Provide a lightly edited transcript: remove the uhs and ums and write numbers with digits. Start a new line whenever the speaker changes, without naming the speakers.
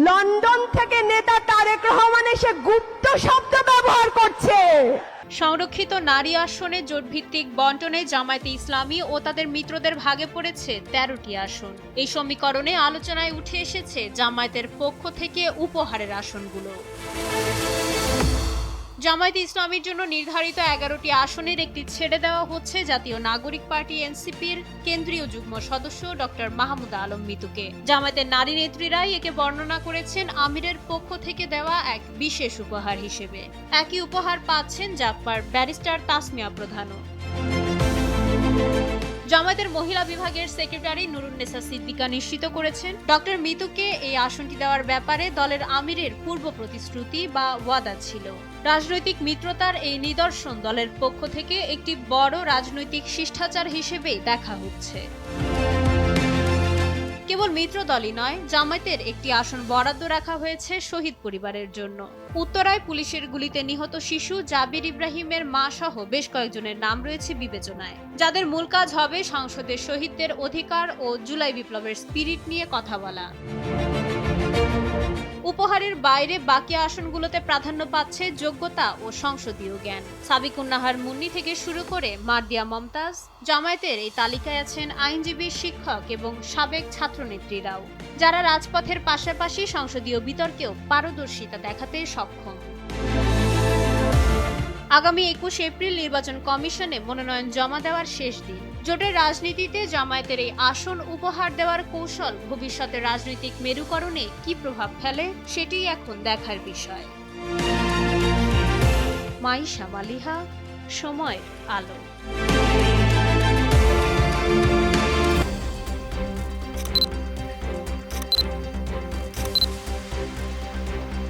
London থেকে নেতা তারেক রহমান এসে গুপ্ত শব্দ ব্যবহার করছে।
সংরক্ষিত নারী আসনে জোটভিত্তিক বন্টনে জামায়াতে ইসলামী ও তাদের মিত্রদের ভাগে পড়েছে 13টি আসন। এই সমীকরণে আলোচনায় উঠে এসেছে জামায়াতের পক্ষ থেকে উপহারের আসনগুলো। জামায়াতে ইসলামীর জন্য নির্ধারিত 11টি আসনের একটি ছেড়ে দেওয়া হচ্ছে জাতীয় নাগরিক পার্টি এনসিপির কেন্দ্রীয় যুগ্ম সদস্য ডক্টর মাহমুদ আলম মিতুকে। জামায়াতের নারী নেত্রীরাই একে বর্ণনা করেছেন আমিরের পক্ষ থেকে দেওয়া এক বিশেষ উপহার হিসেবে। একই উপহার পাচ্ছেন জাগপার ব্যারিস্টার তাসমিয়া প্রধানও। জামায়াতের মহিলা বিভাগের সেক্রেটারি নুরুন্নেসা সিদ্দিকা নিশ্চিত করেছেন, ডক্টর মিতুকে এই আসনটি দেওয়ার ব্যাপারে দলের আমিরের পূর্ব প্রতিশ্রুতি বা ওয়াদা ছিল। রাজনৈতিক মিত্রতার এই নিদর্শন দলের পক্ষ থেকে একটি বড় রাজনৈতিক শিষ্টাচার হিসেবেই দেখা হচ্ছে। কেবল মিত্র দলই নয়, জামায়াতের একটি আসন বরাদ্দ রাখা হয়েছে শহীদ পরিবারের জন্য। উত্তরায় পুলিশের গুলিতে নিহত শিশু জাবির ইব্রাহিমের মা সহ বেশ কয়েকজনের নাম রয়েছে বিবেচনায়, যাদের মূল কাজ হবে সংসদের শহীদদের অধিকার ও জুলাই বিপ্লবের স্পিরিট নিয়ে কথা বলা। উপহারের বাইরে বাকি আসনগুলোতে প্রাধান্য পাচ্ছে যোগ্যতা ও সংসদীয় জ্ঞান। সাবিকুন নাহার মুন্নি থেকে শুরু করে মার্দিয়া মমতাজ, জামায়াতের এই তালিকায় আছেন আইনজীবী, শিক্ষক এবং সাবেক ছাত্রনেত্রীরাও, যারা রাজপথের পাশাপাশি সংসদীয় বিতর্কেও পারদর্শিতা দেখাতে সক্ষম। আগামী 21 এপ্রিল নির্বাচন কমিশনে মনোনয়ন জমা দেওয়ার শেষ দিন। জোটের রাজনীতিতে জামায়াতের এই আসন উপহার দেওয়ার কৌশল ভবিষ্যতের রাজনৈতিক মেরুকরণে কি প্রভাব ফেলে সেটিই এখন দেখার বিষয়। মাইশা মালিহা, সময়ের আলো।